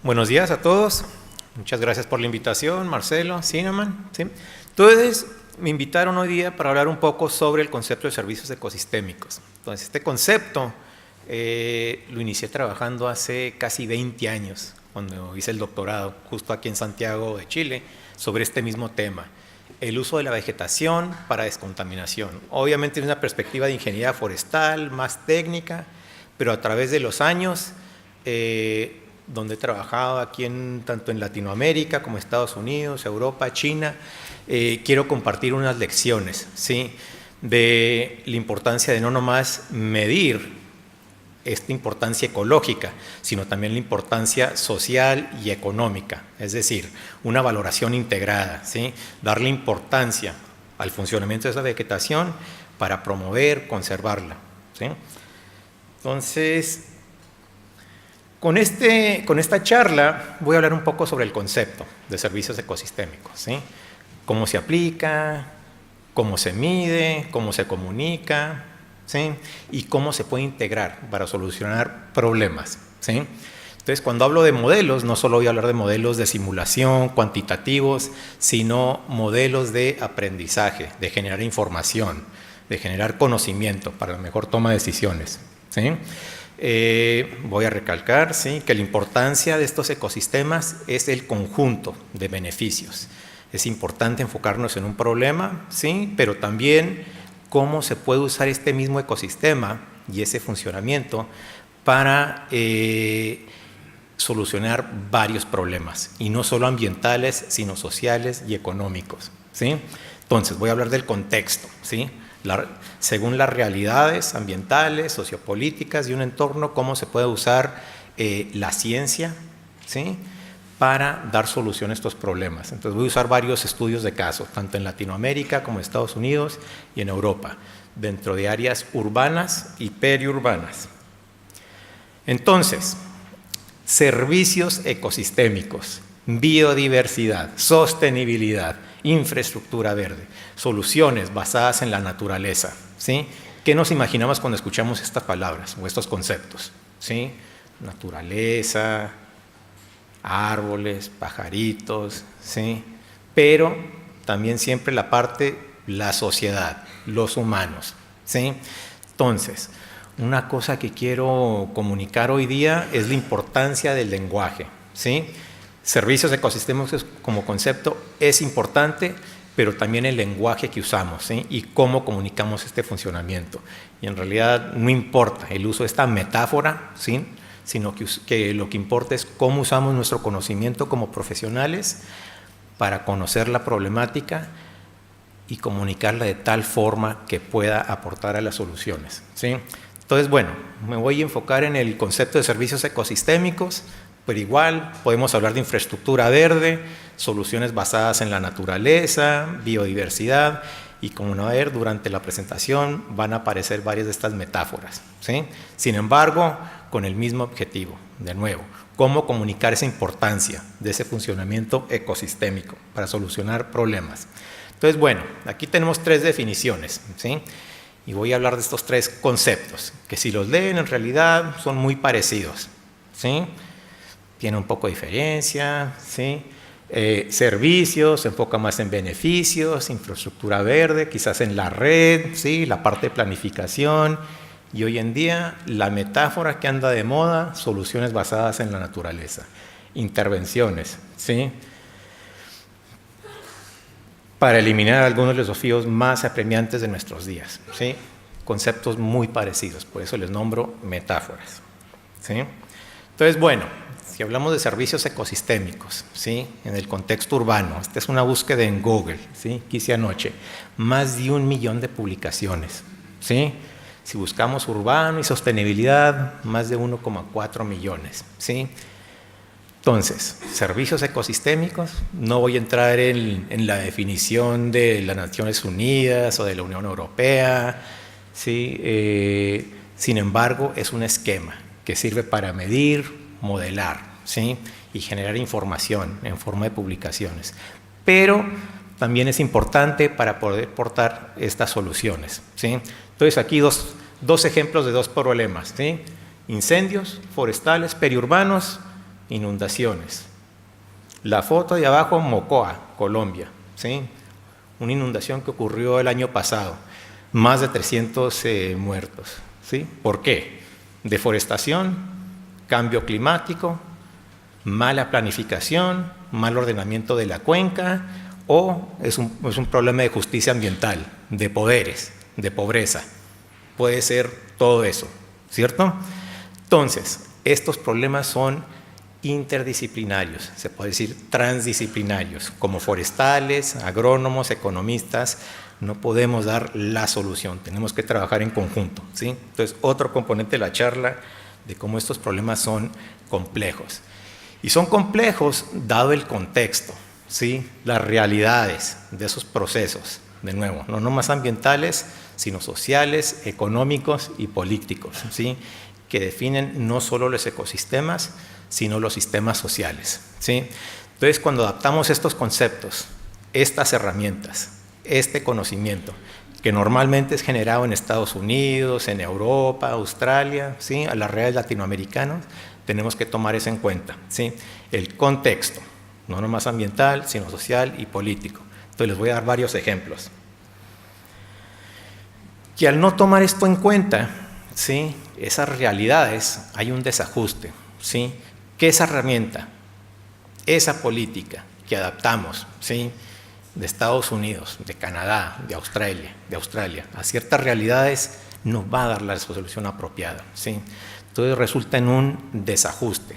Buenos días a todos. Muchas gracias por la invitación, Marcelo, Cinnamon. ¿Sí? Entonces, me invitaron hoy día para hablar un poco sobre el concepto de servicios ecosistémicos. Entonces, este concepto lo inicié trabajando hace casi 20 años, cuando hice el doctorado, justo aquí en Santiago de Chile, sobre este mismo tema. El uso de la vegetación para descontaminación. Obviamente, es una perspectiva de ingeniería forestal, más técnica, pero a través de los años, donde he trabajado aquí tanto en Latinoamérica como Estados Unidos, Europa, China, quiero compartir unas lecciones, ¿sí?, de la importancia de no nomás medir esta importancia ecológica, sino también la importancia social y económica, es decir, una valoración integrada, ¿sí?, darle importancia al funcionamiento de esa vegetación para promover, conservarla, ¿sí? Entonces, con esta charla voy a hablar un poco sobre el concepto de servicios ecosistémicos, ¿sí? Cómo se aplica, cómo se mide, cómo se comunica, ¿sí?, y cómo se puede integrar para solucionar problemas, ¿sí? Entonces, cuando hablo de modelos, no solo voy a hablar de modelos de simulación, cuantitativos, sino modelos de aprendizaje, de generar información, de generar conocimiento para la mejor toma de decisiones, ¿sí? Voy a recalcar, ¿sí?, que la importancia de estos ecosistemas es el conjunto de beneficios. Es importante enfocarnos en un problema, ¿sí?, pero también cómo se puede usar este mismo ecosistema y ese funcionamiento para solucionar varios problemas, y no solo ambientales, sino sociales y económicos, ¿sí? Entonces, voy a hablar del contexto, ¿sí?, según las realidades ambientales, sociopolíticas y un entorno, cómo se puede usar la ciencia, ¿sí?, para dar solución a estos problemas. Entonces voy a usar varios estudios de caso, tanto en Latinoamérica como en Estados Unidos y en Europa, dentro de áreas urbanas y periurbanas. Entonces, servicios ecosistémicos, biodiversidad, sostenibilidad, infraestructura verde, soluciones basadas en la naturaleza, ¿sí? ¿Qué nos imaginamos cuando escuchamos estas palabras o estos conceptos? ¿Sí? Naturaleza, árboles, pajaritos, ¿sí? Pero también siempre la sociedad, los humanos, ¿sí? Entonces, una cosa que quiero comunicar hoy día es la importancia del lenguaje, ¿sí? Servicios ecosistémicos como concepto es importante, pero también el lenguaje que usamos, ¿sí?, y cómo comunicamos este funcionamiento. Y en realidad no importa el uso de esta metáfora, ¿sí?, sino que lo que importa es cómo usamos nuestro conocimiento como profesionales para conocer la problemática y comunicarla de tal forma que pueda aportar a las soluciones, ¿sí? Entonces, bueno, me voy a enfocar en el concepto de servicios ecosistémicos, pero igual podemos hablar de infraestructura verde, soluciones basadas en la naturaleza, biodiversidad, y como van a ver durante la presentación van a aparecer varias de estas metáforas, ¿sí? Sin embargo, con el mismo objetivo, de nuevo, cómo comunicar esa importancia de ese funcionamiento ecosistémico para solucionar problemas. Entonces, bueno, aquí tenemos 3 definiciones, ¿sí?, y voy a hablar de estos 3 conceptos, que si los leen en realidad son muy parecidos, ¿sí?, tiene un poco de diferencia, ¿sí? Servicios, se enfoca más en beneficios, infraestructura verde, quizás en la red, ¿sí?, la parte de planificación, y hoy en día la metáfora que anda de moda, soluciones basadas en la naturaleza, intervenciones, ¿sí?, para eliminar algunos de los desafíos más apremiantes de nuestros días, ¿sí?, conceptos muy parecidos, por eso les nombro metáforas, ¿sí? Entonces, bueno, si hablamos de servicios ecosistémicos, ¿sí?, en el contexto urbano, esta es una búsqueda en Google, ¿sí?, que hice anoche, más de 1 millón de publicaciones, ¿sí? Si buscamos urbano y sostenibilidad, más de 1,4 millones, ¿sí? Entonces, servicios ecosistémicos, no voy a entrar en la definición de las Naciones Unidas o de la Unión Europea, ¿sí? Sin embargo, es un esquema que sirve para medir, modelar, ¿sí?, y generar información en forma de publicaciones. Pero también es importante para poder aportar estas soluciones, ¿sí? Entonces, aquí dos ejemplos de 2 problemas, ¿sí? Incendios forestales periurbanos inundaciones. La foto de abajo, Mocoa, Colombia, ¿sí? Una inundación que ocurrió el año pasado, más de 300 muertos, ¿sí? ¿Por qué? Deforestación, cambio climático, mala planificación, mal ordenamiento de la cuenca, o es un problema de justicia ambiental, de poderes, de pobreza. Puede ser todo eso, ¿cierto? Entonces, estos problemas son interdisciplinarios, se puede decir transdisciplinarios, como forestales, agrónomos, economistas. No podemos dar la solución, tenemos que trabajar en conjunto, ¿sí? Entonces, otro componente de la charla de cómo estos problemas son complejos. Y son complejos dado el contexto, ¿sí? Las realidades de esos procesos, de nuevo, no nomás ambientales, sino sociales, económicos y políticos, ¿sí? Que definen no solo los ecosistemas, sino los sistemas sociales, ¿sí? Entonces, cuando adaptamos estos conceptos, estas herramientas, este conocimiento, que normalmente es generado en Estados Unidos, en Europa, Australia, ¿sí? A las realidades latinoamericanas, tenemos que tomar eso en cuenta, ¿sí? El contexto, no nomás ambiental, sino social y político. Entonces, les voy a dar varios ejemplos. Que al no tomar esto en cuenta, ¿sí? Esas realidades, hay un desajuste, ¿sí? Que esa herramienta, esa política que adaptamos, ¿sí? De Estados Unidos, de Canadá, de Australia, a ciertas realidades, nos va a dar la solución apropiada, ¿sí? Entonces resulta en un desajuste,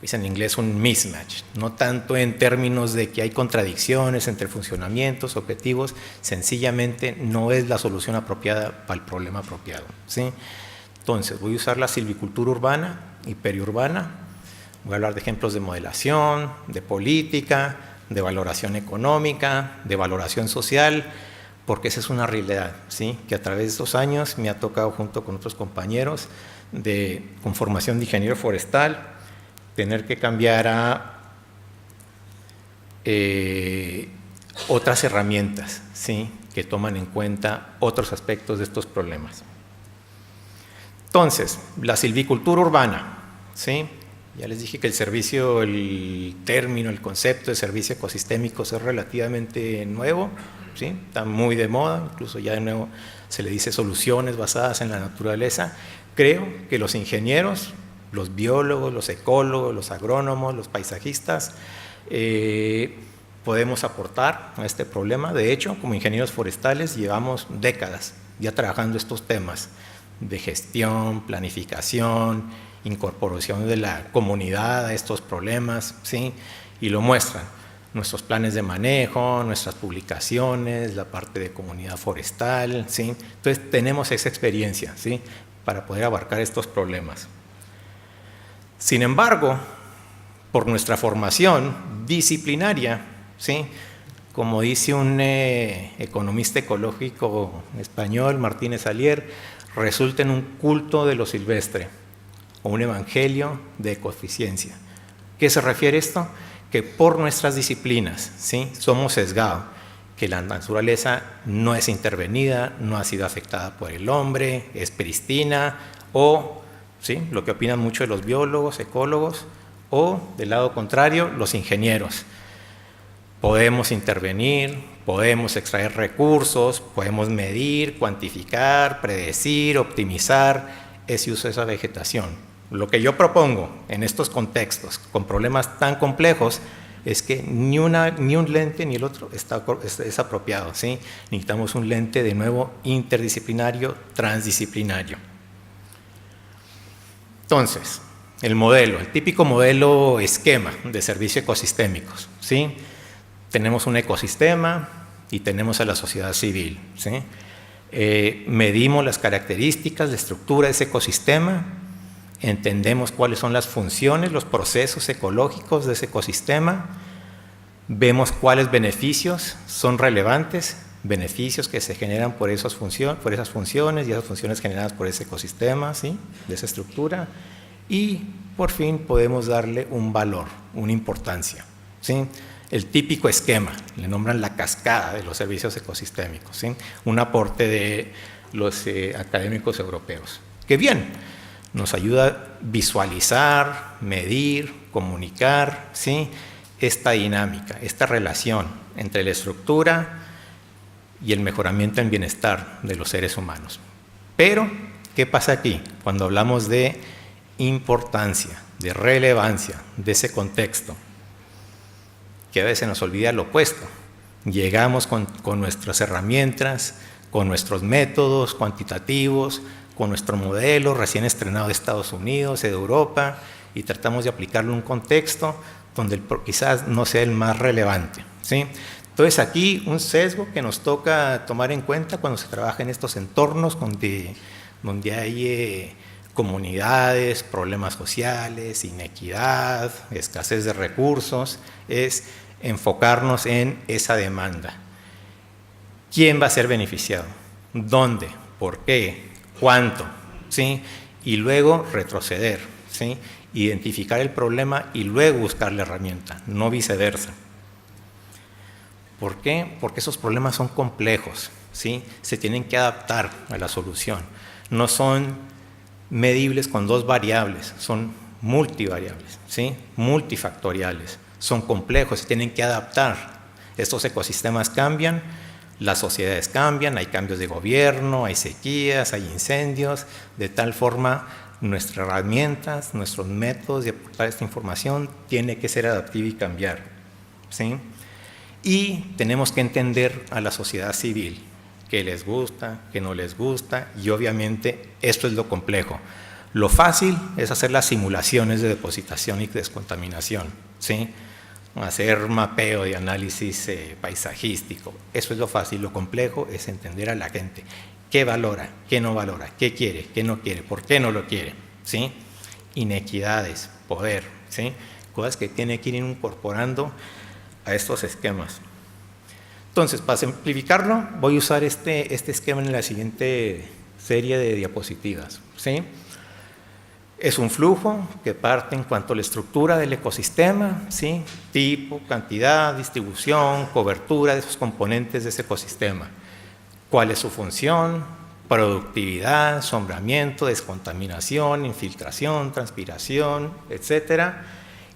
es en inglés un mismatch, no tanto en términos de que hay contradicciones entre funcionamientos, objetivos, sencillamente no es la solución apropiada para el problema apropiado, ¿sí? Entonces voy a usar la silvicultura urbana y periurbana, voy a hablar de ejemplos de modelación, de política, de valoración económica, de valoración social, porque esa es una realidad, ¿sí? Que a través de estos años me ha tocado, junto con otros compañeros con formación de ingeniero forestal, tener que cambiar a otras herramientas, ¿sí? Que toman en cuenta otros aspectos de estos problemas. Entonces, la silvicultura urbana, ¿sí? Ya les dije que el término, el concepto de servicios ecosistémicos es relativamente nuevo, ¿sí? Está muy de moda, incluso ya de nuevo se le dice soluciones basadas en la naturaleza. Creo que los ingenieros, los biólogos, los ecólogos, los agrónomos, los paisajistas, podemos aportar a este problema. De hecho, como ingenieros forestales llevamos décadas ya trabajando estos temas de gestión, planificación, incorporación de la comunidad a estos problemas, ¿sí? Y lo muestran nuestros planes de manejo, nuestras publicaciones, la parte de comunidad forestal, ¿sí? Entonces tenemos esa experiencia, ¿sí? Para poder abarcar estos problemas. Sin embargo, por nuestra formación disciplinaria, ¿sí? Como dice un economista ecológico español, Martínez Alier, resulta en un culto de lo silvestre o un evangelio de ecoeficiencia. ¿Qué se refiere esto? Que por nuestras disciplinas, ¿sí? Somos sesgados, que la naturaleza no es intervenida, no ha sido afectada por el hombre, es pristina, o ¿sí? Lo que opinan mucho de los biólogos, ecólogos, o del lado contrario, los ingenieros. Podemos intervenir, podemos extraer recursos, podemos medir, cuantificar, predecir, optimizar ese uso de esa vegetación. Lo que yo propongo en estos contextos, con problemas tan complejos, es que ni un lente ni el otro es apropiado, ¿sí? Necesitamos un lente, de nuevo, interdisciplinario, transdisciplinario. Entonces, el típico modelo esquema de servicios ecosistémicos, ¿sí? Tenemos un ecosistema y tenemos a la sociedad civil, ¿sí? Medimos las características, la estructura de ese ecosistema, entendemos cuáles son las funciones, los procesos ecológicos de ese ecosistema, vemos cuáles beneficios son relevantes, beneficios que se generan por esas funciones y esas funciones generadas por ese ecosistema, ¿sí? De esa estructura, y por fin podemos darle un valor, una importancia, ¿sí? El típico esquema, le nombran la cascada de los servicios ecosistémicos, ¿sí? Un aporte de los académicos europeos. ¡Qué bien! Nos ayuda a visualizar, medir, comunicar, ¿sí?, esta dinámica, esta relación entre la estructura y el mejoramiento en bienestar de los seres humanos. Pero, ¿qué pasa aquí? Cuando hablamos de importancia, de relevancia, de ese contexto, que a veces nos olvida lo opuesto. Llegamos con nuestras herramientas, con nuestros métodos cuantitativos, con nuestro modelo recién estrenado de Estados Unidos, de Europa, y tratamos de aplicarlo en un contexto donde quizás no sea el más relevante, ¿sí? Entonces aquí un sesgo que nos toca tomar en cuenta cuando se trabaja en estos entornos donde hay comunidades, problemas sociales, inequidad, escasez de recursos, es enfocarnos en esa demanda. ¿Quién va a ser beneficiado? ¿Dónde? ¿Por qué? ¿Cuánto? ¿Sí? Y luego retroceder, ¿sí?, identificar el problema y luego buscar la herramienta, no viceversa. ¿Por qué? Porque esos problemas son complejos, ¿sí? Se tienen que adaptar a la solución. No son medibles con dos variables, son multivariables, ¿sí?, multifactoriales, son complejos, se tienen que adaptar. Estos ecosistemas cambian, las sociedades cambian, hay cambios de gobierno, hay sequías, hay incendios, de tal forma nuestras herramientas, nuestros métodos de aportar esta información tiene que ser adaptivo y cambiar, ¿sí? Y tenemos que entender a la sociedad civil, qué les gusta, qué no les gusta, y obviamente esto es lo complejo. Lo fácil es hacer las simulaciones de depositación y descontaminación, ¿sí?, hacer mapeo de análisis paisajístico, eso es lo fácil. Lo complejo es entender a la gente, qué valora, qué no valora, qué quiere, qué no quiere, por qué no lo quiere, ¿sí? Inequidades, poder, ¿sí?, cosas que tiene que ir incorporando a estos esquemas. Entonces, para simplificarlo, voy a usar este esquema en la siguiente serie de diapositivas, ¿sí? Es un flujo que parte en cuanto a la estructura del ecosistema, ¿sí?, tipo, cantidad, distribución, cobertura de esos componentes de ese ecosistema. ¿Cuál es su función? Productividad, sombramiento, descontaminación, infiltración, transpiración, etcétera.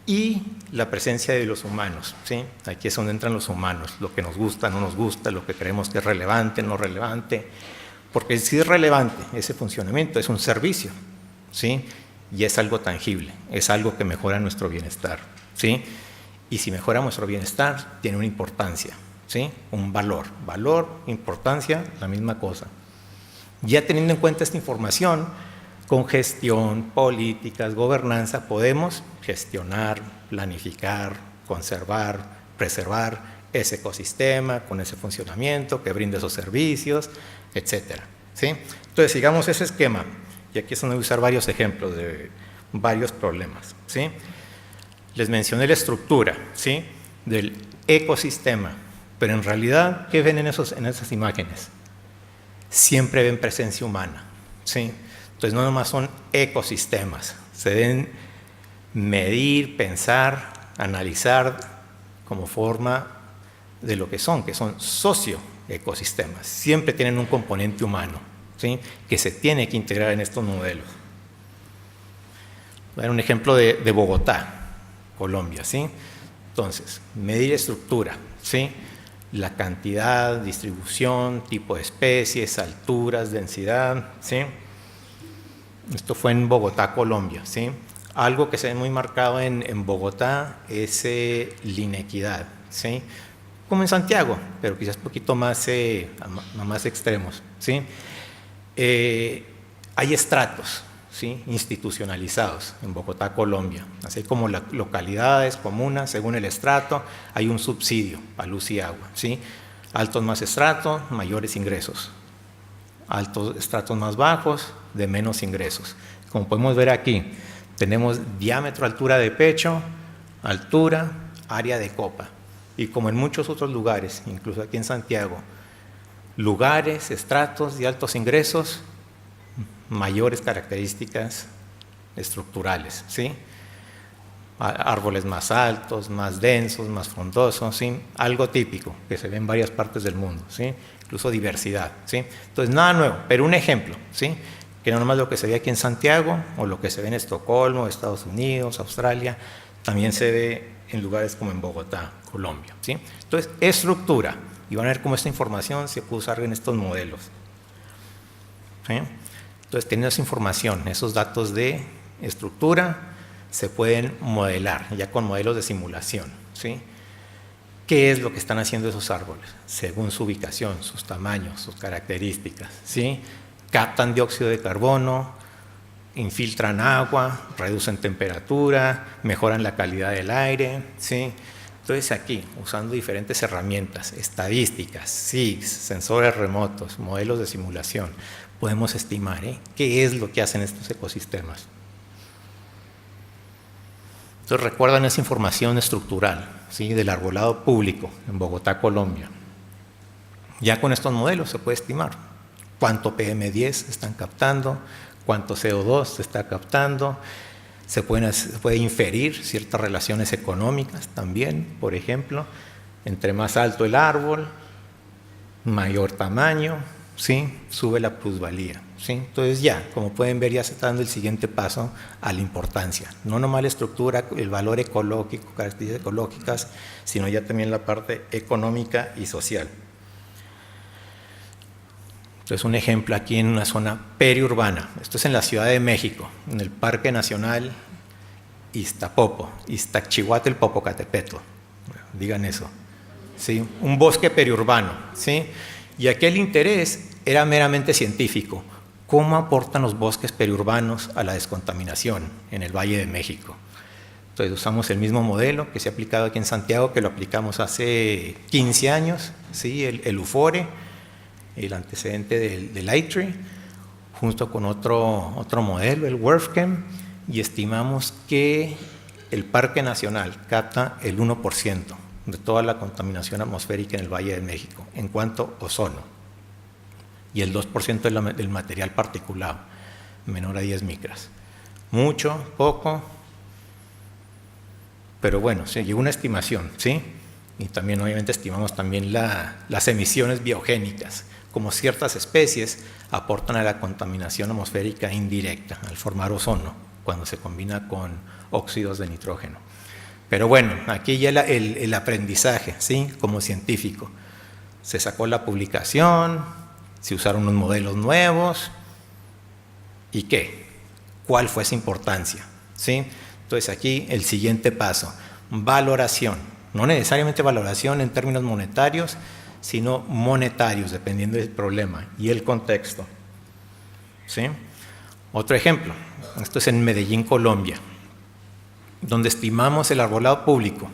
Y la presencia de los humanos, ¿sí? Aquí es donde entran los humanos, lo que nos gusta, no nos gusta, lo que creemos que es relevante, no relevante. Porque si es relevante ese funcionamiento, es un servicio, ¿sí?, y es algo tangible, es algo que mejora nuestro bienestar, ¿sí? Y si mejora nuestro bienestar, tiene una importancia, ¿sí?, un valor. Valor, importancia, la misma cosa. Ya teniendo en cuenta esta información, con gestión, políticas, gobernanza, podemos gestionar, planificar, conservar, preservar ese ecosistema con ese funcionamiento que brinde esos servicios, etcétera, ¿sí? Entonces, sigamos ese esquema. Y aquí es donde voy a usar varios ejemplos de varios problemas, ¿sí? Les mencioné la estructura, ¿sí?, del ecosistema, pero en realidad, ¿qué ven en esas imágenes? Siempre ven presencia humana, ¿sí? Entonces, no nomás son ecosistemas, se deben medir, pensar, analizar como forma de lo que son socioecosistemas. Siempre tienen un componente humano, ¿sí?, que se tiene que integrar en estos modelos. Voy a dar un ejemplo de Bogotá, Colombia, ¿sí? Entonces, medir estructura, ¿sí?, la cantidad, distribución, tipo de especies, alturas, densidad, ¿sí? Esto fue en Bogotá, Colombia, ¿sí? Algo que se ve muy marcado en Bogotá es la inequidad, ¿sí?, como en Santiago, pero quizás un poquito más extremos, ¿sí? Hay estratos, ¿sí?, institucionalizados en Bogotá, Colombia, así como las localidades, comunas, según el estrato, hay un subsidio a luz y agua, ¿sí? Altos más estratos, mayores ingresos. Altos estratos más bajos, de menos ingresos. Como podemos ver aquí, tenemos diámetro, altura de pecho, altura, área de copa. Y como en muchos otros lugares, incluso aquí en Santiago, lugares, estratos de altos ingresos, mayores características estructurales, ¿sí? Árboles más altos, más densos, más frondosos, ¿sí?, algo típico que se ve en varias partes del mundo, ¿sí?, incluso diversidad, ¿sí? Entonces, nada nuevo, pero un ejemplo, ¿sí?, que no nomás lo que se ve aquí en Santiago o lo que se ve en Estocolmo, Estados Unidos, Australia, también se ve en lugares como en Bogotá, Colombia, ¿sí? Entonces, estructura, y van a ver cómo esta información se puede usar en estos modelos, ¿sí? Entonces, teniendo esa información, esos datos de estructura, se pueden modelar ya con modelos de simulación, ¿sí? ¿Qué es lo que están haciendo esos árboles? Según su ubicación, sus tamaños, sus características, ¿sí? Captan dióxido de carbono, infiltran agua, reducen temperatura, mejoran la calidad del aire, ¿sí? Entonces aquí, usando diferentes herramientas, estadísticas, SIGs, sensores remotos, modelos de simulación, podemos estimar qué es lo que hacen estos ecosistemas. Entonces recuerdan esa información estructural, ¿sí? Del arbolado público en Bogotá, Colombia. Ya con estos modelos se puede estimar cuánto PM10 están captando, cuánto CO2 se está captando, se puede inferir ciertas relaciones económicas también, por ejemplo, entre más alto el árbol, mayor tamaño, ¿sí? Sube la plusvalía, ¿sí? Entonces ya, como pueden ver, ya se está dando el siguiente paso a la importancia, no nomás la estructura, el valor ecológico, características ecológicas, sino ya también la parte económica y social. Entonces, un ejemplo aquí en una zona periurbana, esto es en la Ciudad de México, en el Parque Nacional Iztaccíhuatl-Popocatépetl, digan eso, ¿sí? Un bosque periurbano, ¿sí? Y aquí el interés era meramente científico, ¿cómo aportan los bosques periurbanos a la descontaminación en el Valle de México? Entonces usamos el mismo modelo que se ha aplicado aquí en Santiago, que lo aplicamos hace 15 años, ¿sí? El UFORE, el antecedente del ITRI, junto con otro modelo, el WRFChem, y estimamos que el Parque Nacional capta el 1% de toda la contaminación atmosférica en el Valle de México, en cuanto a ozono, y el 2% del material particulado, menor a 10 micras. Mucho, poco, pero bueno, se llegó una estimación, ¿sí? Y también obviamente estimamos también las emisiones biogénicas, como ciertas especies aportan a la contaminación atmosférica indirecta al formar ozono, cuando se combina con óxidos de nitrógeno. Pero bueno, aquí ya el aprendizaje, ¿sí? Como científico. Se sacó la publicación, se usaron unos modelos nuevos, ¿y qué? ¿Cuál fue esa importancia? ¿Sí? Entonces aquí el siguiente paso, valoración. No necesariamente valoración en términos monetarios, sino monetarios, dependiendo del problema y el contexto, ¿sí? Otro ejemplo, esto es en Medellín, Colombia, donde estimamos el arbolado público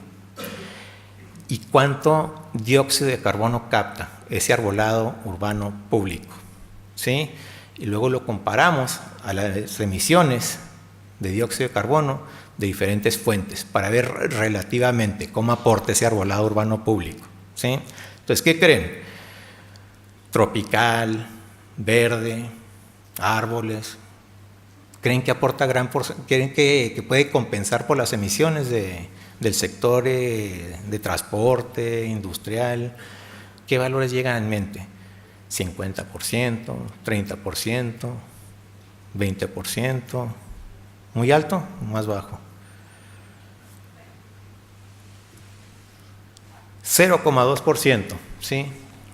y cuánto dióxido de carbono capta ese arbolado urbano público, ¿sí? Y luego lo comparamos a las emisiones de dióxido de carbono de diferentes fuentes para ver relativamente cómo aporta ese arbolado urbano público, ¿sí? Entonces, ¿qué creen? Tropical, verde, árboles. ¿Creen que aporta creen que puede compensar por las emisiones del sector de transporte, industrial? ¿Qué valores llegan en mente? 50%, 30%, 20%, ¿muy alto o más bajo? 0,2%, ¿sí?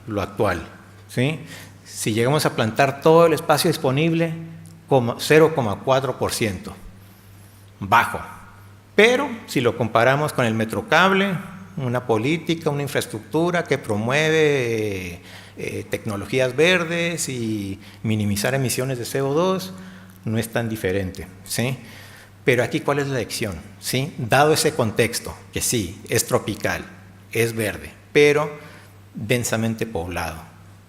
Lo actual, ¿sí? Si llegamos a plantar todo el espacio disponible, 0,4%, bajo. Pero si lo comparamos con el Metrocable, una política, una infraestructura que promueve tecnologías verdes y minimizar emisiones de CO2, no es tan diferente, ¿sí? Pero aquí, ¿cuál es la lección? ¿Sí? Dado ese contexto, que sí, es tropical, es verde, pero densamente poblado,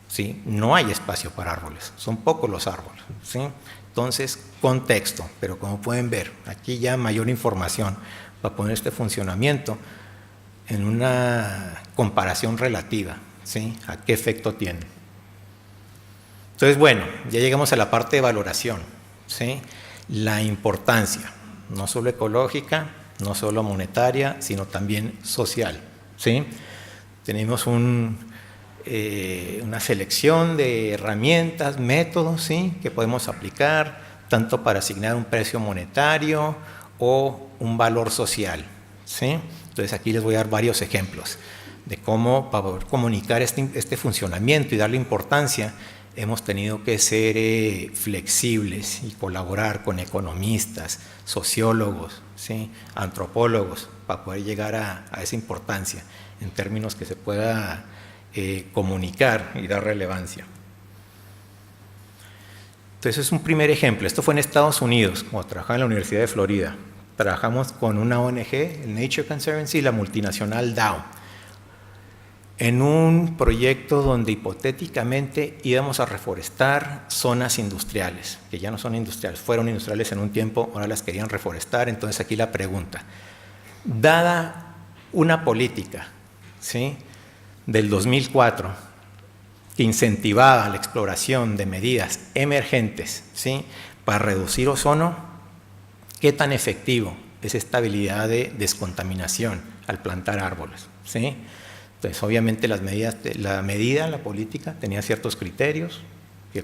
¿sí? No hay espacio para árboles, son pocos los árboles, ¿sí? Entonces, contexto, pero como pueden ver, aquí ya mayor información para poner este funcionamiento en una comparación relativa, ¿sí? A qué efecto tiene. Entonces, bueno, ya llegamos a la parte de valoración, ¿sí? La importancia, no solo ecológica, no solo monetaria, sino también social, ¿sí? Tenemos un una selección de herramientas, métodos, ¿sí?, que podemos aplicar tanto para asignar un precio monetario o un valor social, ¿sí? Entonces aquí les voy a dar varios ejemplos de cómo, para poder comunicar este funcionamiento y darle importancia, hemos tenido que ser flexibles y colaborar con economistas, sociólogos, ¿sí?, antropólogos, para poder llegar a esa importancia en términos que se pueda comunicar y dar relevancia. Entonces es un primer ejemplo. Esto fue en Estados Unidos, cuando trabajaba en la Universidad de Florida. Trabajamos con una ONG, el Nature Conservancy, y la multinacional Dow, en un proyecto donde hipotéticamente íbamos a reforestar zonas industriales, que ya no son industriales, fueron industriales en un tiempo, ahora las querían reforestar. Entonces aquí la pregunta, dada una política, ¿sí?, del 2004 que incentivaba la exploración de medidas emergentes, ¿sí?, para reducir ozono, ¿qué tan efectivo es esta habilidad de descontaminación al plantar árboles? ¿Sí? Entonces, obviamente la política tenía ciertos criterios que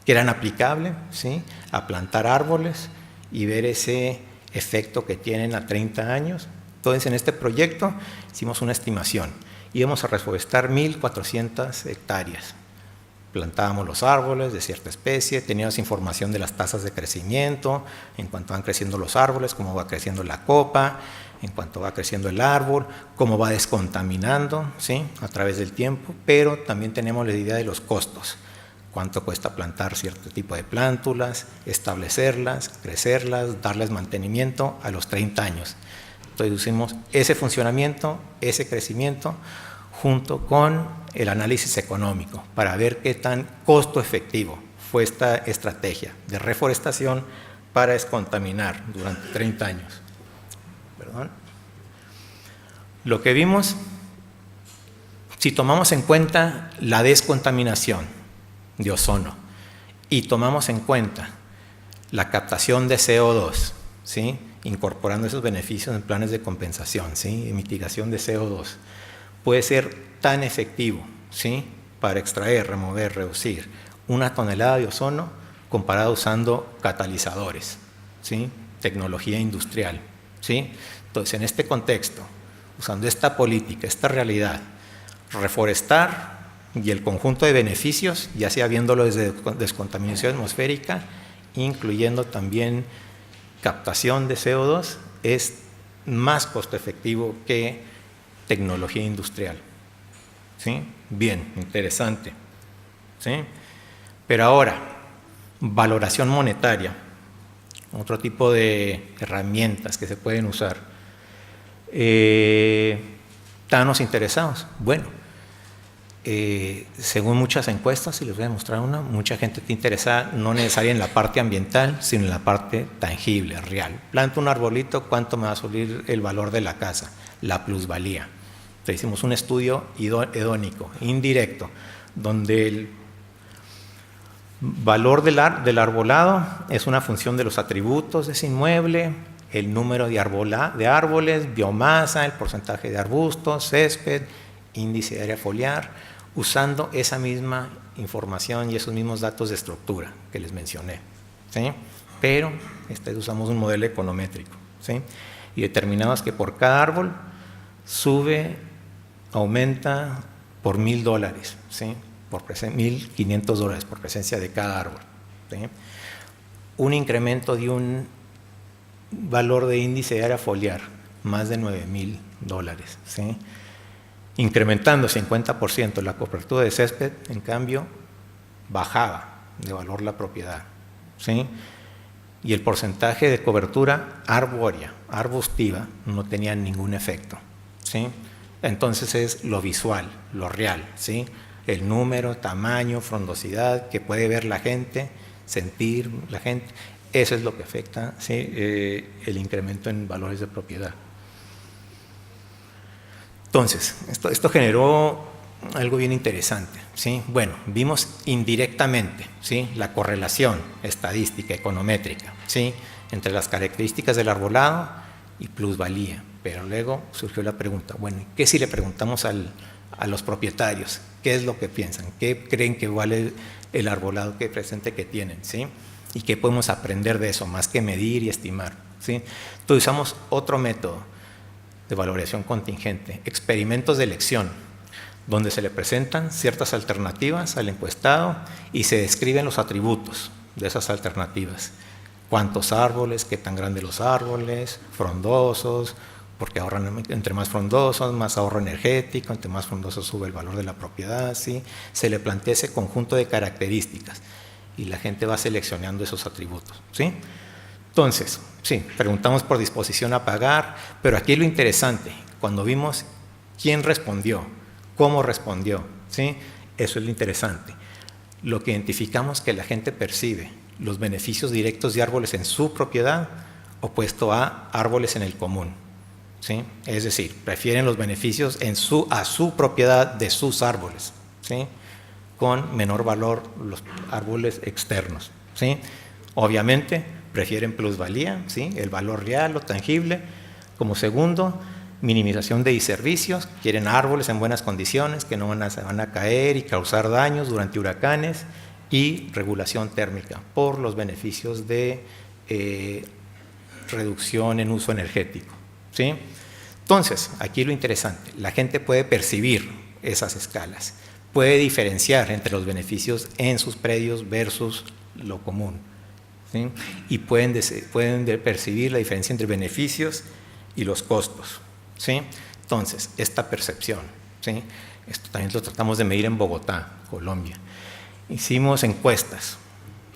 eran aplicables, ¿sí?, a plantar árboles y ver ese efecto que tienen a 30 años. Entonces, en este proyecto hicimos una estimación. Íbamos a reforestar 1.400 hectáreas. Plantábamos los árboles de cierta especie, teníamos información de las tasas de crecimiento, en cuanto van creciendo los árboles, cómo va creciendo la copa, en cuanto va creciendo el árbol, cómo va descontaminando, ¿sí?, a través del tiempo, pero también tenemos la idea de los costos. Cuánto cuesta plantar cierto tipo de plántulas, establecerlas, crecerlas, darles mantenimiento a los 30 años. Entonces hicimos ese funcionamiento, ese crecimiento, junto con el análisis económico, para ver qué tan costo efectivo fue esta estrategia de reforestación para descontaminar durante 30 años. Perdón. Lo que vimos, si tomamos en cuenta la descontaminación de ozono y tomamos en cuenta la captación de CO2, ¿sí?, incorporando esos beneficios en planes de compensación, ¿sí?, y mitigación de CO2, puede ser tan efectivo, ¿sí?, para extraer, remover, reducir 1 tonelada de ozono comparado usando catalizadores, ¿sí?, tecnología industrial, ¿sí? Entonces, en este contexto, usando esta política, esta realidad, reforestar y el conjunto de beneficios, ya sea viéndolo desde descontaminación atmosférica, incluyendo también captación de CO2, es más costo efectivo que tecnología industrial. ¿Sí? Bien, interesante. ¿Sí? Pero ahora, valoración monetaria, otro tipo de herramientas que se pueden usar. ¿Estamos interesados? Bueno, según muchas encuestas, y les voy a mostrar una, mucha gente está interesada no necesariamente en la parte ambiental, sino en la parte tangible, real. Planto un arbolito, ¿cuánto me va a subir el valor de la casa? La plusvalía. Entonces hicimos un estudio hedónico, indirecto, donde el valor del arbolado es una función de los atributos de ese inmueble, el número de árboles, biomasa, el porcentaje de arbustos, césped, índice de área foliar, usando esa misma información y esos mismos datos de estructura que les mencioné, ¿sí? Pero usamos un modelo econométrico, ¿sí? Y determinamos que por cada árbol aumenta por $1,000, ¿sí? Por $1,500 por presencia de cada árbol, ¿sí? Un incremento de un valor de índice de área foliar, más de $9,000, ¿sí? Incrementando 50% la cobertura de césped, en cambio, bajaba de valor la propiedad, ¿sí? Y el porcentaje de cobertura arbórea, arbustiva, no tenía ningún efecto, ¿sí? Entonces es lo visual, lo real, ¿sí? El número, tamaño, frondosidad que puede ver la gente, sentir la gente, eso es lo que afecta, ¿sí?, el incremento en valores de propiedad. Entonces, esto generó algo bien interesante, ¿sí? Bueno, vimos indirectamente, ¿sí?, la correlación estadística, econométrica, ¿sí?, entre las características del arbolado y plusvalía. Pero luego surgió la pregunta, bueno, ¿qué si le preguntamos al a los propietarios, qué es lo que piensan, qué creen que vale el arbolado que presente que tienen, ¿sí? Y qué podemos aprender de eso, más que medir y estimar, ¿sí? Entonces usamos otro método de valoración contingente, experimentos de elección, donde se le presentan ciertas alternativas al encuestado y se describen los atributos de esas alternativas. Cuántos árboles, qué tan grandes los árboles, frondosos, porque ahorran, entre más frondosos, más ahorro energético, entre más frondosos sube el valor de la propiedad, ¿sí? Se le plantea ese conjunto de características y la gente va seleccionando esos atributos, ¿sí? Entonces, sí, preguntamos por disposición a pagar, pero aquí lo interesante, cuando vimos quién respondió, cómo respondió, ¿sí? Eso es lo interesante. Lo que identificamos que la gente percibe, los beneficios directos de árboles en su propiedad opuesto a árboles en el común, ¿sí? Es decir, prefieren los beneficios a su propiedad de sus árboles, ¿sí? Con menor valor los árboles externos, ¿sí? Obviamente prefieren plusvalía, ¿sí? El valor real o tangible. Como segundo, minimización de servicios, quieren árboles en buenas condiciones que no se van a caer y causar daños durante huracanes, y regulación térmica por los beneficios de reducción en uso energético, ¿sí? Entonces, aquí lo interesante, la gente puede percibir esas escalas, puede diferenciar entre los beneficios en sus predios versus lo común, ¿sí? Y pueden percibir la diferencia entre beneficios y los costos, ¿sí? Entonces, esta percepción, ¿sí? Esto también lo tratamos de medir en Bogotá, Colombia. Hicimos encuestas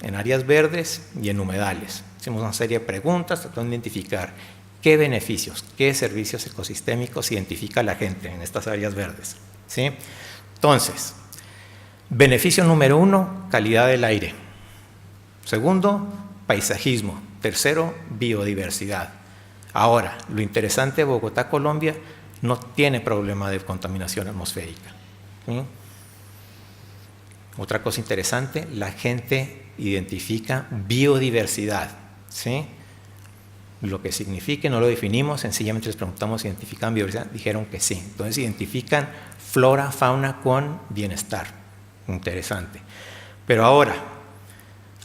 en áreas verdes y en humedales. Hicimos una serie de preguntas tratando de identificar qué beneficios, qué servicios ecosistémicos identifica la gente en estas áreas verdes, ¿sí? Entonces, beneficio número 1, calidad del aire. Segundo, paisajismo. Tercero, biodiversidad. Ahora, lo interesante de Bogotá, Colombia, no tiene problema de contaminación atmosférica, ¿sí? Otra cosa interesante, la gente identifica biodiversidad, ¿sí? Lo que significa, no lo definimos, sencillamente les preguntamos si identifican biodiversidad, dijeron que sí. Entonces identifican flora, fauna con bienestar. Interesante. Pero ahora,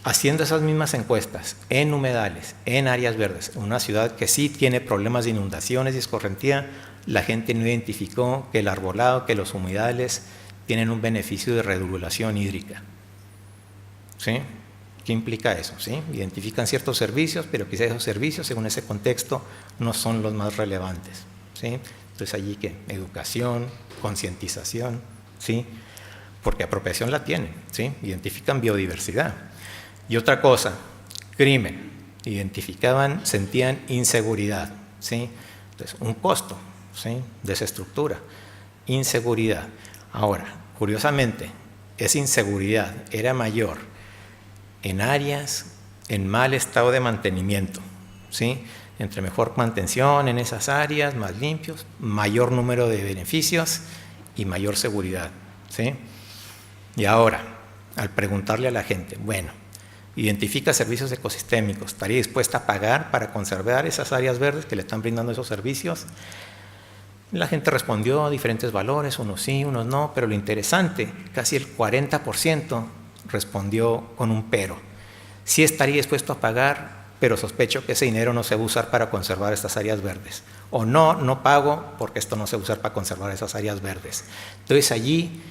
haciendo esas mismas encuestas en humedales, en áreas verdes, en una ciudad que sí tiene problemas de inundaciones y escorrentía, la gente no identificó que el arbolado, que los humedales tienen un beneficio de regulación hídrica, ¿sí? ¿Qué implica eso? ¿Sí? Identifican ciertos servicios, pero quizás esos servicios, según ese contexto, no son los más relevantes, ¿sí? Entonces allí que educación, concientización, ¿sí? Porque apropiación la tienen, ¿sí? Identifican biodiversidad. Y otra cosa, crimen, identificaban, sentían inseguridad, ¿sí? Entonces, un costo, ¿sí? Desestructura, inseguridad. Ahora, curiosamente, esa inseguridad era mayor en áreas en mal estado de mantenimiento, ¿sí? Entre mejor mantención en esas áreas, más limpios, mayor número de beneficios y mayor seguridad, ¿sí? Y ahora, al preguntarle a la gente, bueno, identifica servicios ecosistémicos, ¿estaría dispuesta a pagar para conservar esas áreas verdes que le están brindando esos servicios? La gente respondió a diferentes valores, unos sí, unos no, pero lo interesante, casi el 40% respondió con un pero. Sí estaría dispuesto a pagar, pero sospecho que ese dinero no se va a usar para conservar estas áreas verdes. O no, no pago porque esto no se va a usar para conservar esas áreas verdes. Entonces allí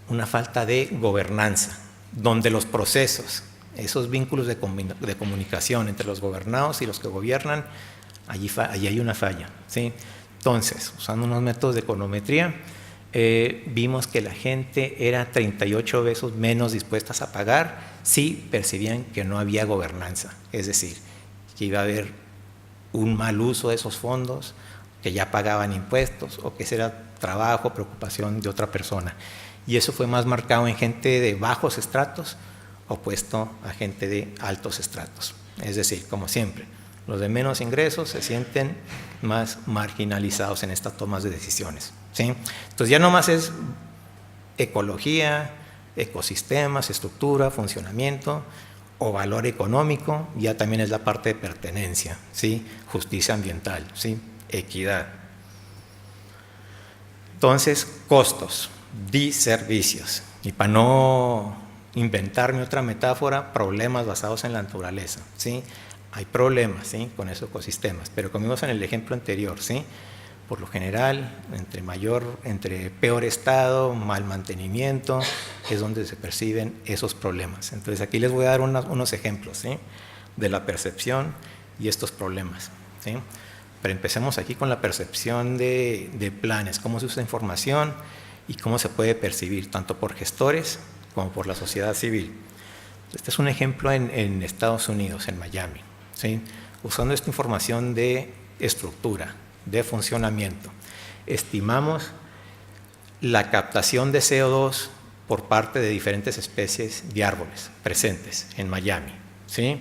una falta de gobernanza, donde los procesos, esos vínculos de comunicación entre los gobernados y los que gobiernan, allí hay una falla, ¿sí? Entonces, usando unos métodos de econometría, vimos que la gente era 38 veces menos dispuestas a pagar si percibían que no había gobernanza, es decir, que iba a haber un mal uso de esos fondos, que ya pagaban impuestos o que ese era trabajo, preocupación de otra persona. Y eso fue más marcado en gente de bajos estratos opuesto a gente de altos estratos. Es decir, como siempre, los de menos ingresos se sienten más marginalizados en estas tomas de decisiones, ¿sí? Entonces ya no más es ecología, ecosistemas, estructura, funcionamiento o valor económico, ya también es la parte de pertenencia, ¿sí? Justicia ambiental, ¿sí? Equidad. Entonces, costos, servicios. Y para no inventarme otra metáfora, problemas basados en la naturaleza, ¿sí? Hay problemas, ¿sí?, con esos ecosistemas, pero como vimos en el ejemplo anterior, ¿sí?, por lo general, entre peor estado, mal mantenimiento, es donde se perciben esos problemas. Entonces aquí les voy a dar unos ejemplos, ¿sí?, de la percepción y estos problemas, ¿sí? Pero empecemos aquí con la percepción de planes, cómo se usa información y cómo se puede percibir, tanto por gestores como por la sociedad civil. Este es un ejemplo en Estados Unidos, en Miami, ¿sí?, usando esta información de estructura, de funcionamiento. Estimamos la captación de CO2 por parte de diferentes especies de árboles presentes en Miami, ¿sí?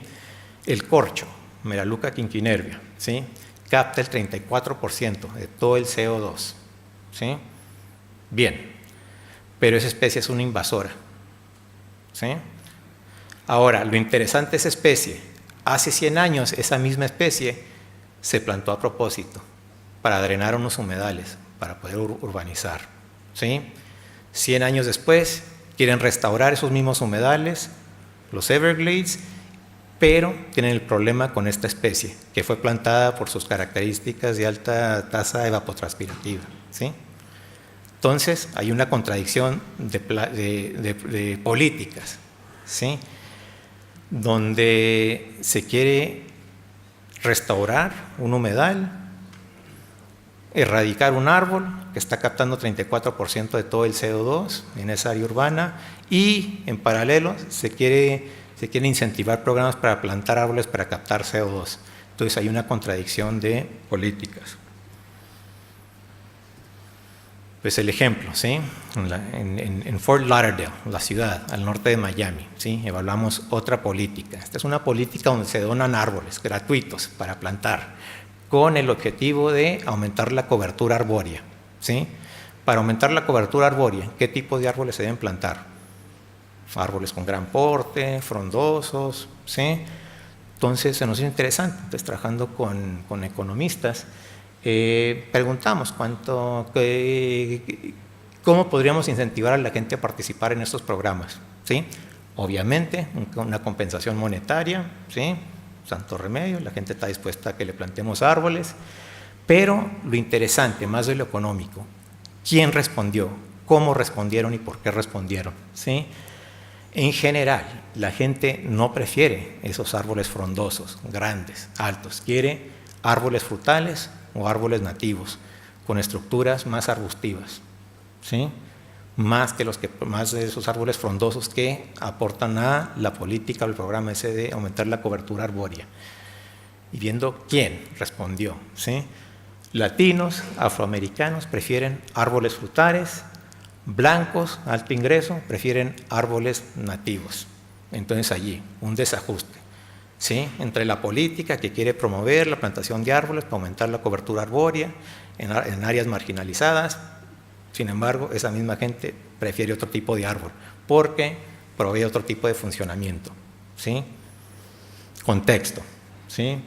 El corcho, Melaleuca quinquenervia, ¿sí?, capta el 34% de todo el CO2, ¿sí? Bien, pero esa especie es una invasora, ¿sí? Ahora, lo interesante de esa especie, hace 100 años esa misma especie se plantó a propósito para drenar unos humedales, para poder urbanizar, ¿sí? 100 años después quieren restaurar esos mismos humedales, los Everglades, pero tienen el problema con esta especie, que fue plantada por sus características de alta tasa evapotranspirativa, ¿sí? Entonces, hay una contradicción de políticas, ¿sí?, donde se quiere restaurar un humedal, erradicar un árbol que está captando 34% de todo el CO2 en esa área urbana, y en paralelo se quieren incentivar programas para plantar árboles para captar CO2. Entonces hay una contradicción de políticas. Pues el ejemplo, ¿sí?, en Fort Lauderdale, la ciudad al norte de Miami, ¿sí?, evaluamos otra política. Esta es una política donde se donan árboles gratuitos para plantar, con el objetivo de aumentar la cobertura arbórea, ¿sí? Para aumentar la cobertura arbórea, ¿qué tipo de árboles se deben plantar? Árboles con gran porte, frondosos, ¿sí? Entonces, se nos hizo interesante. Entonces, trabajando con economistas, preguntamos cómo podríamos incentivar a la gente a participar en estos programas, ¿sí? Obviamente, una compensación monetaria, ¿sí?, santo remedio, la gente está dispuesta a que le plantemos árboles, pero lo interesante, más de lo económico, ¿quién respondió? ¿Cómo respondieron y por qué respondieron? ¿Sí? En general, la gente no prefiere esos árboles frondosos, grandes, altos, quiere árboles frutales o árboles nativos, con estructuras más arbustivas, ¿sí?, más de esos árboles frondosos que aportan a la política o el programa ese de aumentar la cobertura arbórea. Y viendo quién respondió, ¿sí? Latinos, afroamericanos prefieren árboles frutales, blancos, alto ingreso, prefieren árboles nativos. Entonces allí, un desajuste, ¿sí?, entre la política que quiere promover la plantación de árboles para aumentar la cobertura arbórea en áreas marginalizadas. Sin embargo, esa misma gente prefiere otro tipo de árbol porque provee otro tipo de funcionamiento, ¿sí? Contexto, ¿sí?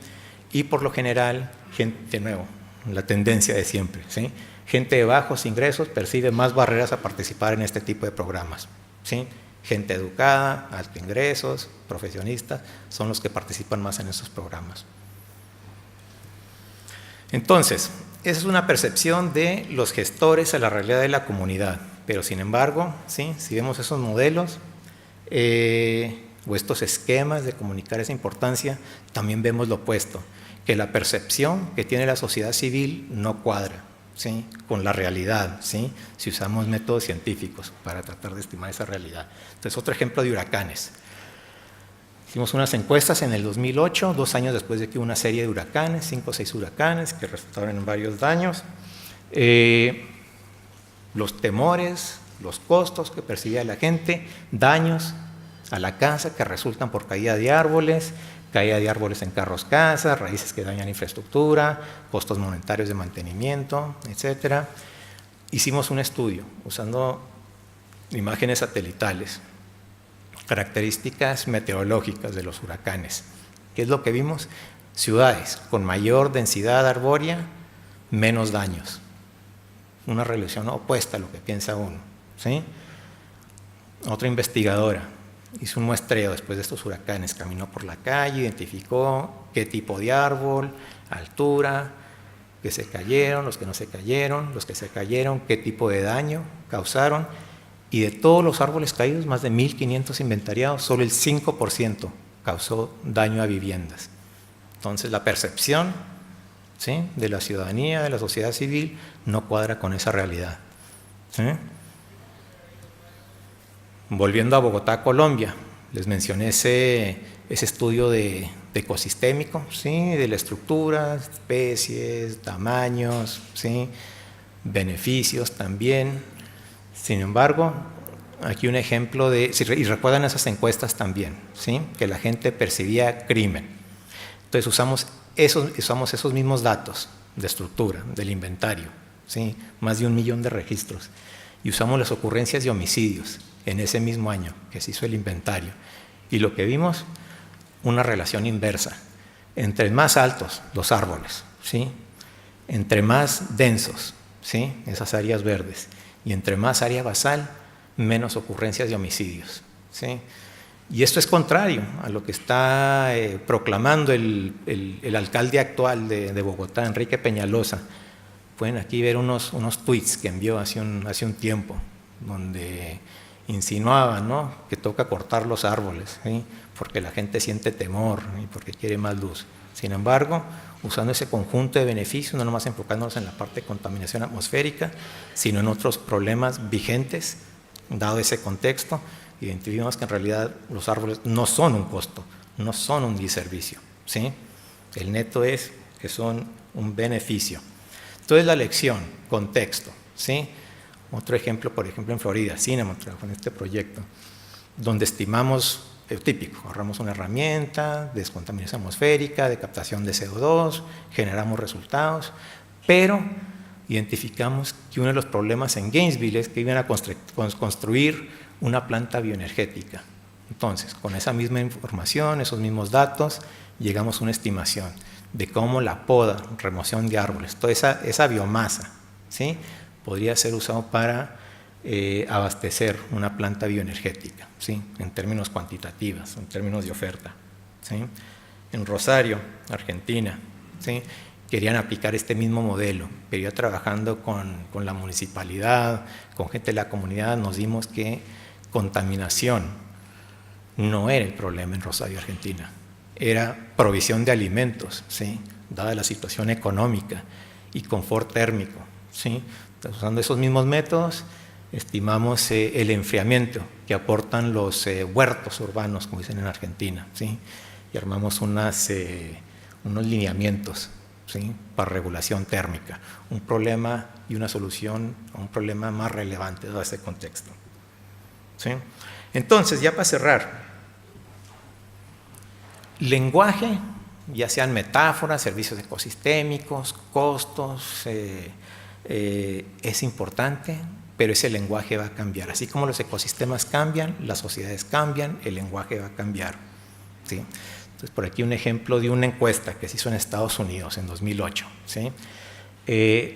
Y por lo general, de nuevo, la tendencia de siempre, ¿sí?, gente de bajos ingresos percibe más barreras a participar en este tipo de programas, ¿sí? Gente educada, altos ingresos, profesionistas, son los que participan más en esos programas. Entonces, esa es una percepción de los gestores a la realidad de la comunidad, pero sin embargo, ¿sí?, si vemos esos modelos o estos esquemas de comunicar esa importancia, también vemos lo opuesto, que la percepción que tiene la sociedad civil no cuadra, ¿sí?, con la realidad, ¿sí?, si usamos métodos científicos para tratar de estimar esa realidad. Entonces, otro ejemplo de huracanes. Hicimos unas encuestas en el 2008, 2 años después de que hubo una serie de huracanes, 5 o 6 huracanes que resultaron en varios daños. Los temores, los costos que percibía la gente, daños a la casa que resultan por caída de árboles en carros casas, raíces que dañan infraestructura, costos monetarios de mantenimiento, etc. Hicimos un estudio usando imágenes satelitales, características meteorológicas de los huracanes. ¿Qué es lo que vimos? Ciudades con mayor densidad arbórea, menos daños, una relación opuesta a lo que piensa uno, ¿sí? Otra investigadora hizo un muestreo después de estos huracanes, caminó por la calle, identificó qué tipo de árbol, altura, que se cayeron, los que no se cayeron, los que se cayeron, qué tipo de daño causaron, y de todos los árboles caídos, más de 1.500 inventariados, solo el 5% causó daño a viviendas. Entonces la percepción, ¿sí?, de la ciudadanía, de la sociedad civil, no cuadra con esa realidad, ¿sí? Volviendo a Bogotá, Colombia, les mencioné ese estudio de ecosistémico, ¿sí?, de la estructura, especies, tamaños, ¿sí?, beneficios también. Sin embargo, aquí un ejemplo de, y recuerdan esas encuestas también, ¿sí?, que la gente percibía crimen. Entonces usamos esos mismos datos de estructura, del inventario, ¿sí?, más de 1 millón de registros, y usamos las ocurrencias de homicidios en ese mismo año que se hizo el inventario. Y lo que vimos, una relación inversa. Entre más altos los árboles, ¿sí?, entre más densos, ¿sí?, esas áreas verdes, y entre más área basal, menos ocurrencias de homicidios, ¿sí? Y esto es contrario a lo que está proclamando el alcalde actual de Bogotá, Enrique Peñalosa. Pueden aquí ver unos tweets que envió hace un tiempo, donde insinuaba, ¿no?, que toca cortar los árboles, ¿sí?, porque la gente siente temor y porque quiere más luz. Sin embargo, usando ese conjunto de beneficios, no nomás enfocándonos en la parte de contaminación atmosférica, sino en otros problemas vigentes, dado ese contexto, identificamos que en realidad los árboles no son un costo, no son un diservicio, ¿sí? El neto es que son un beneficio. Entonces la lección, contexto, ¿sí? Otro ejemplo, por ejemplo, en Florida, Cinnamon trabajó en este proyecto, donde estimamos, típico, ahorramos una herramienta de descontaminación atmosférica, de captación de CO2, generamos resultados, pero identificamos que uno de los problemas en Gainesville es que iban a construir una planta bioenergética. Entonces, con esa misma información, esos mismos datos, llegamos a una estimación de cómo la poda, remoción de árboles, toda esa biomasa, ¿sí?, podría ser usado para abastecer una planta bioenergética, ¿sí?, en términos cuantitativos, en términos de oferta, ¿sí? En Rosario, Argentina, ¿sí?, querían aplicar este mismo modelo, pero ya trabajando con la municipalidad, con gente de la comunidad, nos dimos que contaminación no era el problema en Rosario, Argentina, era provisión de alimentos, ¿sí?, dada la situación económica, y confort térmico, ¿sí? Entonces, usando esos mismos métodos, estimamos el enfriamiento que aportan los huertos urbanos, como dicen en Argentina, ¿sí?, y armamos unos lineamientos, ¿sí?, para regulación térmica, un problema y una solución a un problema más relevante de ese contexto, ¿sí? Entonces, ya para cerrar, lenguaje, ya sean metáforas, servicios ecosistémicos, costos, es importante, pero ese lenguaje va a cambiar. Así como los ecosistemas cambian, las sociedades cambian, el lenguaje va a cambiar, ¿sí? Entonces, por aquí un ejemplo de una encuesta que se hizo en Estados Unidos en 2008, ¿sí?,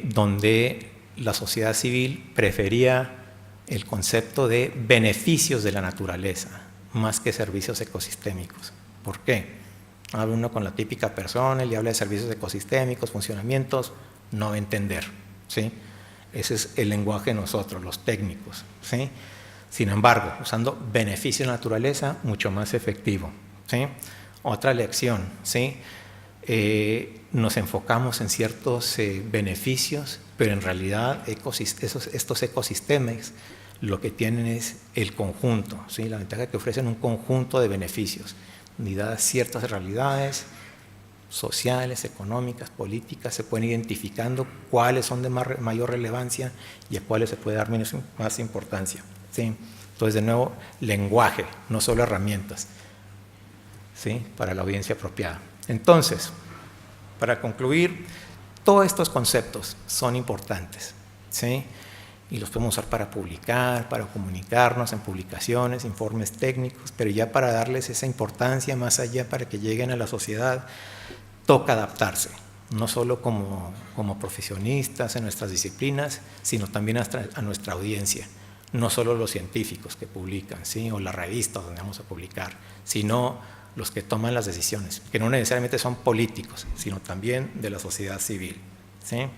donde la sociedad civil prefería el concepto de beneficios de la naturaleza más que servicios ecosistémicos. ¿Por qué? Habla uno con la típica persona, le habla de servicios ecosistémicos, funcionamientos, no va a entender, ¿sí? Ese es el lenguaje de nosotros, los técnicos, ¿sí? Sin embargo, usando beneficios de la naturaleza, mucho más efectivo, ¿sí? Otra lección, ¿sí? Nos enfocamos en ciertos beneficios, pero en realidad estos ecosistemas lo que tienen es el conjunto, ¿sí?, la ventaja que ofrecen un conjunto de beneficios, y dadas ciertas realidades sociales, económicas, políticas, se pueden identificando cuáles son de mayor relevancia y a cuáles se puede dar más importancia, ¿sí? Entonces, de nuevo, lenguaje, no solo herramientas, ¿sí?, para la audiencia apropiada. Entonces, para concluir, todos estos conceptos son importantes, ¿sí?, y los podemos usar para publicar, para comunicarnos en publicaciones, informes técnicos, pero ya para darles esa importancia más allá, para que lleguen a la sociedad, toca adaptarse, no solo como profesionistas en nuestras disciplinas, sino también a nuestra audiencia. No solo los científicos que publican, ¿sí? O las revistas donde vamos a publicar, sino los que toman las decisiones, que no necesariamente son políticos, sino también de la sociedad civil, ¿sí?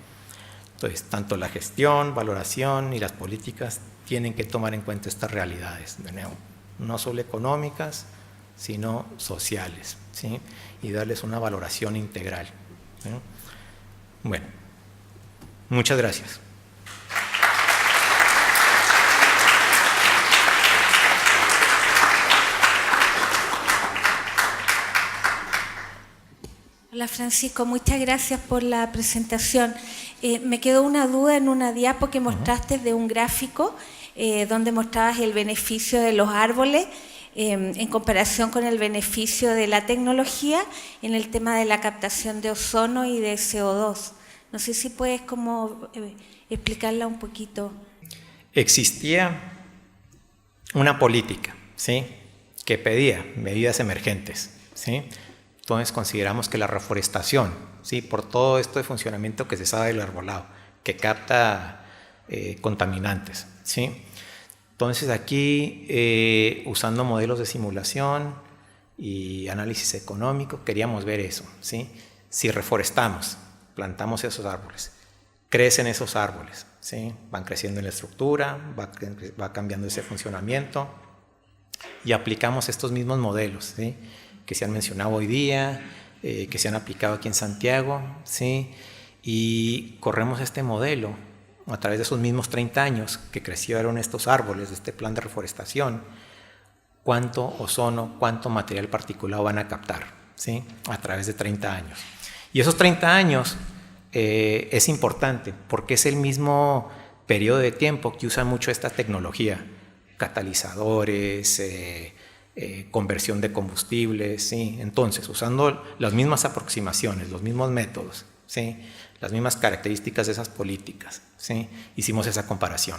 Entonces, tanto la gestión, valoración y las políticas tienen que tomar en cuenta estas realidades, de nuevo, no solo económicas, sino sociales, ¿sí? Y darles una valoración integral, ¿sí? Bueno, muchas gracias. Hola Francisco, muchas gracias por la presentación. Me quedó una duda en una diapo que mostraste de un gráfico donde mostrabas el beneficio de los árboles en comparación con el beneficio de la tecnología en el tema de la captación de ozono y de CO2. No sé si puedes como explicarla un poquito. Existía una política, ¿sí?, que pedía medidas emergentes, ¿sí? Entonces consideramos que la reforestación, ¿sí?, por todo esto de funcionamiento que se sabe del arbolado, que capta contaminantes, ¿sí? Entonces aquí, usando modelos de simulación y análisis económico, queríamos ver eso, ¿sí? Si reforestamos, plantamos esos árboles, crecen esos árboles, ¿sí?, van creciendo en la estructura, va cambiando ese funcionamiento, y aplicamos estos mismos modelos, ¿sí?, que se han mencionado hoy día, que se han aplicado aquí en Santiago, ¿sí?, y corremos este modelo a través de esos mismos 30 años que crecieron estos árboles de este plan de reforestación, cuánto ozono, cuánto material particulado van a captar, ¿sí?, a través de 30 años. Y esos 30 años es importante porque es el mismo periodo de tiempo que usa mucho esta tecnología, catalizadores, conversión de combustibles, ¿sí? Entonces, usando las mismas aproximaciones, los mismos métodos, ¿sí?, las mismas características de esas políticas, ¿sí?, hicimos esa comparación.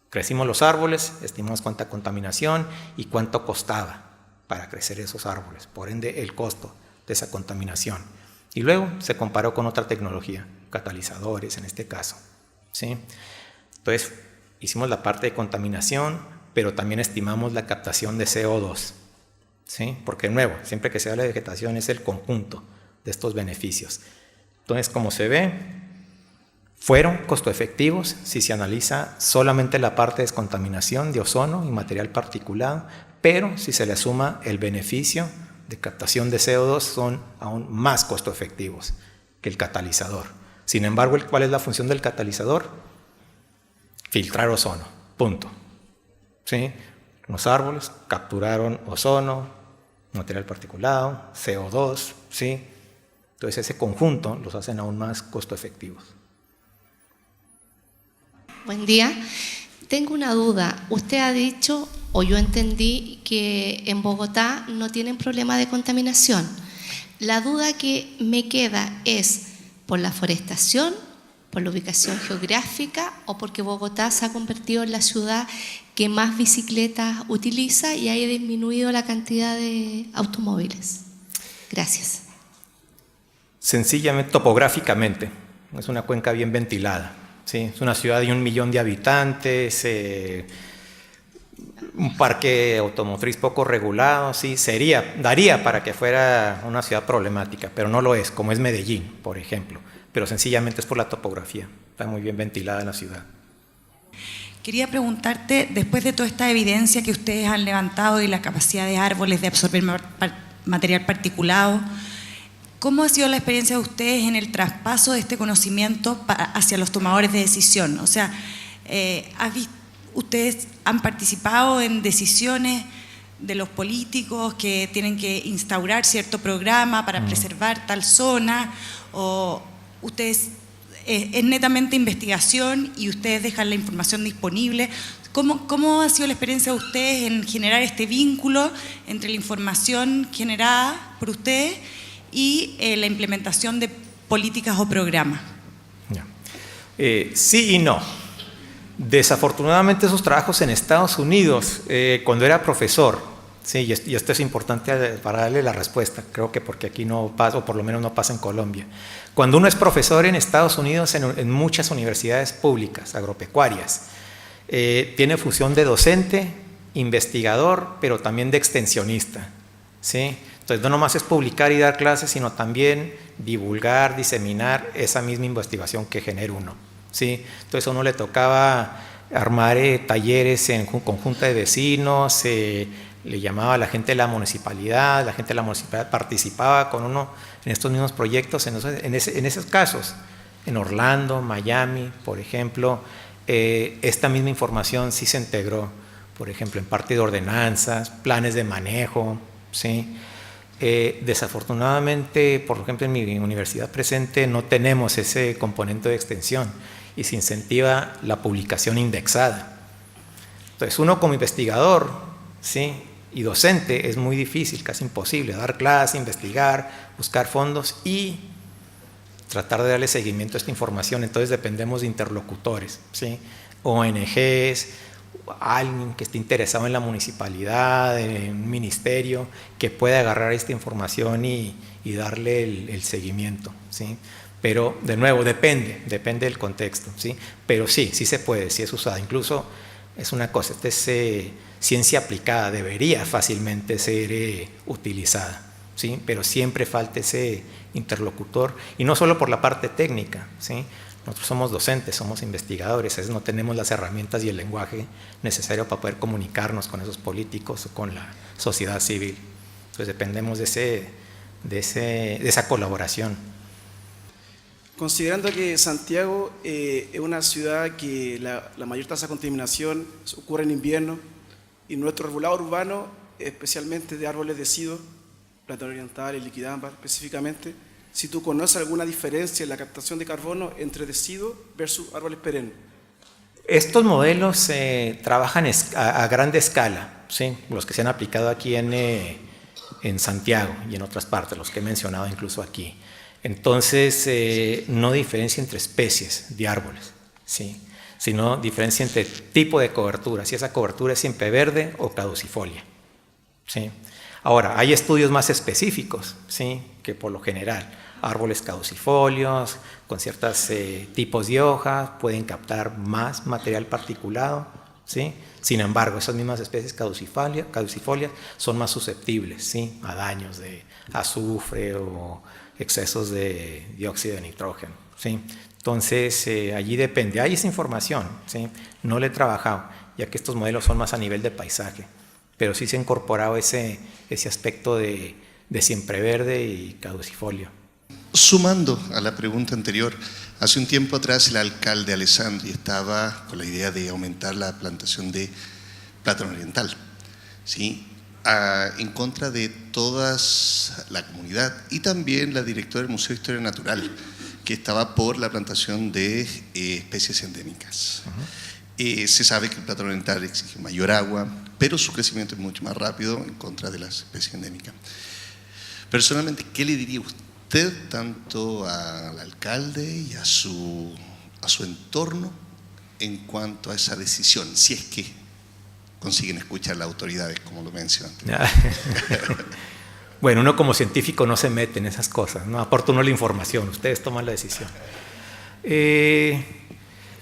Crecimos los árboles, estimamos cuánta contaminación y cuánto costaba para crecer esos árboles, por ende el costo de esa contaminación. Y luego se comparó con otra tecnología, catalizadores en este caso, ¿sí? Entonces, hicimos la parte de contaminación, pero también estimamos la captación de CO2, ¿sí?, porque de nuevo, siempre que se habla de vegetación es el conjunto de estos beneficios. Entonces, como se ve, fueron costo efectivos si se analiza solamente la parte de descontaminación de ozono y material particulado, pero si se le suma el beneficio de captación de CO2 son aún más costo efectivos que el catalizador. Sin embargo, ¿cuál es la función del catalizador? Filtrar ozono, punto, ¿sí? Los árboles capturaron ozono, material particulado, CO2, ¿sí? Entonces ese conjunto los hacen aún más costo efectivos. Buen día. Tengo una duda. Usted ha dicho, o yo entendí, que en Bogotá no tienen problema de contaminación. La duda que me queda es por la forestación, por la ubicación geográfica o porque Bogotá se ha convertido en la ciudad que más bicicletas utiliza y haya disminuido la cantidad de automóviles. Gracias. Sencillamente, topográficamente, es una cuenca bien ventilada, ¿sí? Es una ciudad de 1 millón de habitantes, un parque automotriz poco regulado, sí, daría para que fuera una ciudad problemática, pero no lo es, como es Medellín, por ejemplo, pero sencillamente es por la topografía, está muy bien ventilada la ciudad. Quería preguntarte, después de toda esta evidencia que ustedes han levantado y la capacidad de árboles de absorber material particulado, ¿cómo ha sido la experiencia de ustedes en el traspaso de este conocimiento hacia los tomadores de decisión? O sea, ¿ustedes han participado en decisiones de los políticos que tienen que instaurar cierto programa para preservar tal zona? ¿O ustedes es netamente investigación y ustedes dejan la información disponible? ¿Cómo ha sido la experiencia de ustedes en generar este vínculo entre la información generada por ustedes y la implementación de políticas o programas? Sí y no. Desafortunadamente esos trabajos en Estados Unidos, cuando era profesor Sí, y esto es importante para darle la respuesta, creo que porque aquí no pasa, o por lo menos no pasa en Colombia. Cuando uno es profesor en Estados Unidos, en muchas universidades públicas, agropecuarias, tiene función de docente, investigador, pero también de extensionista, ¿sí? Entonces no nomás es publicar y dar clases, sino también divulgar, diseminar esa misma investigación que genera uno, ¿sí? Entonces a uno le tocaba armar talleres en conjunta de vecinos, le llamaba a la gente de la municipalidad participaba con uno en estos mismos proyectos, en esos casos, en Orlando, Miami, por ejemplo, esta misma información sí se integró, por ejemplo, en parte de ordenanzas, planes de manejo, ¿sí? Desafortunadamente, por ejemplo, en mi universidad presente no tenemos ese componente de extensión y se incentiva la publicación indexada. Entonces, uno como investigador, ¿sí?, y docente es muy difícil, casi imposible, dar clases, investigar, buscar fondos y tratar de darle seguimiento a esta información. Entonces dependemos de interlocutores, ¿sí?, ONGs, alguien que esté interesado en la municipalidad, en un ministerio, que pueda agarrar esta información y darle el seguimiento, ¿sí? Pero de nuevo, depende del contexto, ¿sí? Pero sí se puede, sí es usada. Incluso es una cosa, esta es ciencia aplicada, debería fácilmente ser utilizada, ¿sí? Pero siempre falta ese interlocutor, y no solo por la parte técnica, ¿sí? Nosotros somos docentes, somos investigadores, a veces no tenemos las herramientas y el lenguaje necesario para poder comunicarnos con esos políticos o con la sociedad civil. Entonces dependemos de esa colaboración. Considerando que Santiago es una ciudad que la mayor tasa de contaminación ocurre en invierno, y nuestro arbolado urbano, especialmente de árboles deciduos, plátano oriental y liquidámbar específicamente, si tú conoces alguna diferencia en la captación de carbono entre deciduos versus árboles perennes. Estos modelos trabajan a grande escala, ¿sí?, los que se han aplicado aquí en Santiago y en otras partes, los que he mencionado incluso aquí. Entonces, no diferencia entre especies de árboles, ¿sí?, sino diferencia entre tipo de cobertura, si esa cobertura es siempreverde o caducifolia, ¿sí? Ahora, hay estudios más específicos, ¿sí?, que por lo general árboles caducifolios con ciertos tipos de hojas pueden captar más material particulado, ¿sí? Sin embargo, esas mismas especies caducifolias son más susceptibles, ¿sí?, a daños de azufre o excesos de dióxido de nitrógeno, ¿sí? Entonces, allí depende, hay esa información, ¿sí? No le he trabajado, ya que estos modelos son más a nivel de paisaje, pero sí se ha incorporado ese aspecto de siempreverde y caducifolio. Sumando a la pregunta anterior, hace un tiempo atrás el alcalde Alessandri estaba con la idea de aumentar la plantación de plátano oriental, ¿sí?, en contra de toda la comunidad, y también la directora del Museo de Historia Natural, que estaba por la plantación de especies endémicas. Se sabe que el plátano oriental exige mayor agua, pero su crecimiento es mucho más rápido en contra de las especies endémicas. Personalmente, ¿qué le diría usted tanto al alcalde y a su entorno en cuanto a esa decisión, si es que consiguen escuchar las autoridades, como lo mencioné? Bueno, uno como científico no se mete en esas cosas, no aporta uno la información, ustedes toman la decisión.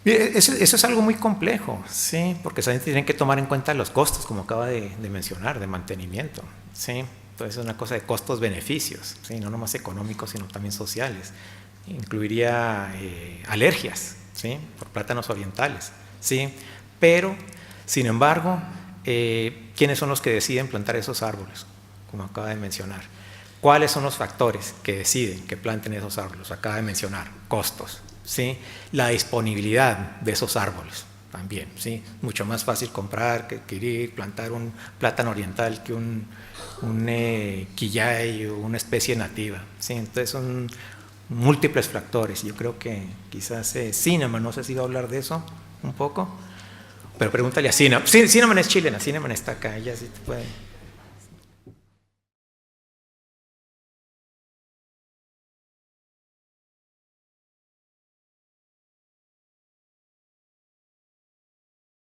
Eso es algo muy complejo, ¿sí?, porque también tienen que tomar en cuenta los costos, como acaba de mencionar, de mantenimiento, ¿sí? Entonces es una cosa de costos-beneficios, ¿sí?, no nomás económicos, sino también sociales. Incluiría alergias, ¿sí?, por plátanos orientales, ¿sí? Pero, sin embargo, ¿quiénes son los que deciden plantar esos árboles? Como acaba de mencionar. ¿Cuáles son los factores que deciden que planten esos árboles? Acaba de mencionar costos, ¿sí? La disponibilidad de esos árboles también, ¿sí? Mucho más fácil comprar, que adquirir, plantar un plátano oriental que un quillay o una especie nativa, ¿sí? Entonces son múltiples factores. Yo creo que quizás Cinnamon, no sé si va a hablar de eso un poco, pero pregúntale a Cinnamon. Cinnamon es chilena, Cinnamon está acá, ella sí te puede